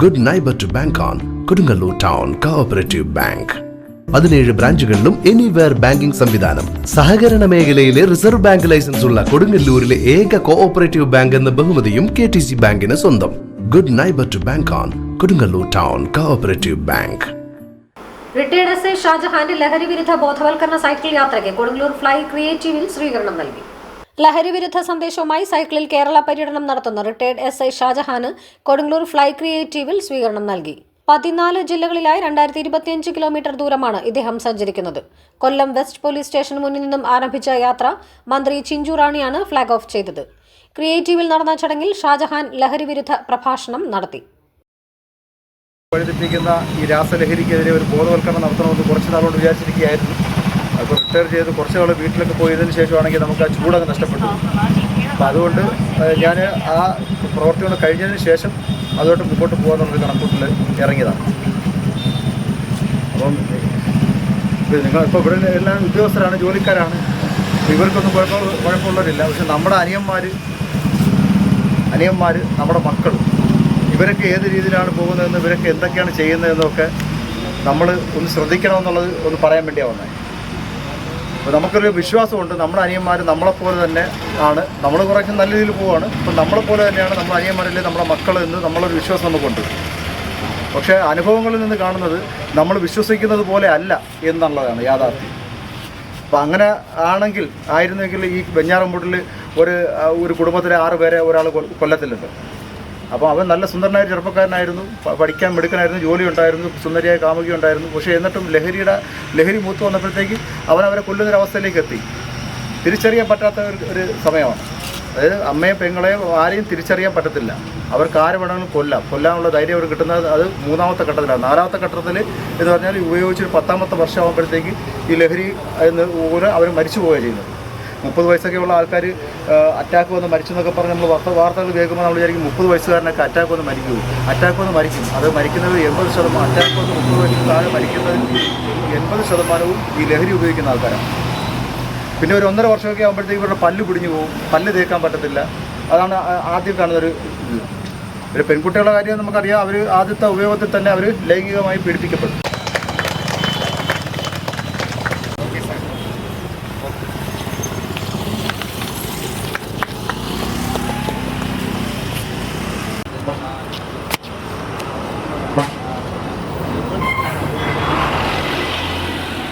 Good neighbor to bank on. Kodungalur Town Cooperative Bank. 17 ബ്രാഞ്ചുകളിലും anywhere banking സംവിധാനം. സഹകരണ മേഖലയിലെ റിസർവ് ബാങ്ക് ലൈസൻസ് ഉള്ള കൊടുങ്ങല്ലൂരിലെ ഏക കോഓപ്പറേറ്റീവ് ബാങ്ക് എന്ന ബഹുമതിയും KTC ബാങ്കിന് സ്വന്തം. Good neighbor to bank on. Kodungalur Town Cooperative Bank. Retired S I ഷാജഹാന്റെ ലഹരി വിരുദ്ധ ബോധവൽക്കരണ സൈക്കിൾ യാത്രയ്ക്ക് കൊടുങ്ങല്ലൂർ ഫ്ലൈ ക്രിയേറ്റീവിൽ സ്വീകരണം നൽകി. ലഹരി വിരുദ്ധ സന്ദേശവുമായി സൈക്കിളിൽ കേരള പര്യടനം നടത്തുന്ന റിട്ടയർഡ് എസ് ഐ ഷാജഹാന് കൊടുങ്ങല്ലൂർ ഫ്ലൈ ക്രിയേറ്റീവിൽ സ്വീകരണം നൽകി. 14 ജില്ലകളിലായി 2025 കിലോമീറ്റർ ദൂരമാണ് ഇദ്ദേഹം സഞ്ചരിക്കുന്നത്. കൊല്ലം വെസ്റ്റ് പോലീസ് സ്റ്റേഷന് മുന്നിൽ നിന്നും ആരംഭിച്ച യാത്ര മന്ത്രി ചിഞ്ചു റാണിയാണ് ഫ്ളാഗ് ഓഫ് ചെയ്തത്. ക്രിയേറ്റീവിൽ നടന്ന ചടങ്ങിൽ ഷാജഹാൻ ലഹരി വിരുദ്ധ പ്രഭാഷണം നടത്തി. ഈ രാസലഹരിക്കെതിരെ ഒരു ബോധവൽക്കരണം നടത്തണമെന്ന് കുറച്ച് നാളുകൊണ്ട് വിചാരിച്ചിരിക്കുകയായിരുന്നു. അപ്പോൾ റിട്ടയർ ചെയ്ത് കുറച്ച് നാൾ വീട്ടിലൊക്കെ പോയതിനു ശേഷമാണെങ്കിൽ നമുക്ക് ആ ചൂടൊക്കെ നഷ്ടപ്പെട്ടു. അപ്പോൾ അതുകൊണ്ട് ഞാൻ ആ പ്രവർത്തികൾ കഴിഞ്ഞതിന് ശേഷം അതുമായിട്ട് മുമ്പോട്ട് പോകാമെന്നുള്ളൊരു കണക്കൂട്ടിൽ ഇറങ്ങിയതാണ്. അപ്പം നിങ്ങളിപ്പോൾ ഇവിടെ എല്ലാം ഉദ്യോഗസ്ഥരാണ്, ജോലിക്കാരാണ്, ഇവർക്കൊന്നും കുഴപ്പമുള്ളവരില്ല. പക്ഷെ നമ്മുടെ അനിയന്മാർ നമ്മുടെ മക്കൾ ഇവരൊക്കെ ഏത് രീതിയിലാണ് പോകുന്നതെന്ന്, ഇവരൊക്കെ എന്തൊക്കെയാണ് ചെയ്യുന്നതെന്നൊക്കെ നമ്മൾ ഒന്ന് ശ്രദ്ധിക്കണമെന്നുള്ളത് ഒന്ന് പറയാൻ വേണ്ടിയാണ് വന്നത്. അപ്പോൾ നമുക്കൊരു വിശ്വാസമുണ്ട്, നമ്മുടെ അനിയന്മാർ നമ്മളെപ്പോലെ തന്നെ ആണ്. നമ്മൾ കുറച്ച് നല്ല രീതിയിൽ പോവുകയാണ്. അപ്പം നമ്മളെപ്പോലെ തന്നെയാണ് നമ്മുടെ അനിയന്മാരല്ലേ നമ്മുടെ മക്കൾ എന്ന് നമ്മളൊരു വിശ്വാസം നമുക്കുണ്ട്. പക്ഷേ അനുഭവങ്ങളിൽ നിന്ന് കാണുന്നത് നമ്മൾ വിശ്വസിക്കുന്നത് പോലെ അല്ല എന്നുള്ളതാണ് യാഥാർത്ഥ്യം. അപ്പം അങ്ങനെ ആയിരുന്നെങ്കിൽ ഈ വെഞ്ഞാറമ്പൂട്ടിൽ ഒരു കുടുംബത്തിലെ 6 പേരെ ഒരാൾ കൊല്ലത്തിലുണ്ട്. അപ്പോൾ അവൻ നല്ല സുന്ദരനായ ചെറുപ്പക്കാരനായിരുന്നു, പഠിക്കാൻ മിടുക്കനായിരുന്നു, ജോലി ഉണ്ടായിരുന്നു, സുന്ദരിയായ കാമുകി ഉണ്ടായിരുന്നു. പക്ഷേ എന്നിട്ടും ലഹരി മൂത്ത് വന്നപ്പോഴത്തേക്ക് അവരെ കൊല്ലുന്നൊരവസ്ഥയിലേക്ക് എത്തി. തിരിച്ചറിയാൻ പറ്റാത്ത ഒരു സമയമാണ്. അതായത് അമ്മയും പെങ്ങളെയും ആരെയും തിരിച്ചറിയാൻ പറ്റത്തില്ല. അവർക്ക് ആര് വേണമെങ്കിലും കൊല്ലാനുള്ള ധൈര്യം അവർ കിട്ടുന്നത് അത് 3ാമത്തെ ഘട്ടത്തിലാണ്. 4ാമത്തെ ഘട്ടത്തിൽ എന്ന് പറഞ്ഞാൽ ഉപയോഗിച്ചൊരു 10ാമത്തെ വർഷമാകുമ്പോഴത്തേക്ക് ഈ ലഹരി മൂലം അവർ മരിച്ചു പോവുകയാണ് ചെയ്യുന്നത്. 30 വയസ്സൊക്കെ ഉള്ള ആൾക്കാർ അറ്റാക്ക് വന്ന് മരിച്ചു എന്നൊക്കെ പറഞ്ഞ് നമ്മൾ വാർത്തകൾ കേൾക്കുമ്പോൾ നമ്മൾ വിചാരിക്കും 30 വയസ്സുകാരനൊക്കെ അറ്റാക്ക് വന്ന് മരിക്കും. അത് മരിക്കുന്നത് 80%. അറ്റാക്ക് വന്ന് 30 വയസ്സിന് താഴെ മരിക്കുന്നത് 80% ഈ ലഹരി ഉപയോഗിക്കുന്ന ആൾക്കാരാണ്. പിന്നെ ഒരു 1.5 വർഷമൊക്കെ ആകുമ്പോഴത്തേക്ക് ഇവരുടെ പല്ല് പിടിഞ്ഞു പോകും, പല്ല് തേക്കാൻ പറ്റത്തില്ല. അതാണ് ആദ്യം കാണുന്നൊരു ഇത്. ഒരു പെൺകുട്ടികളുടെ കാര്യം നമുക്കറിയാം, അവർ ആദ്യത്തെ ഉപയോഗത്തിൽ തന്നെ അവർ ലൈംഗികമായി പീഡിപ്പിക്കപ്പെടും.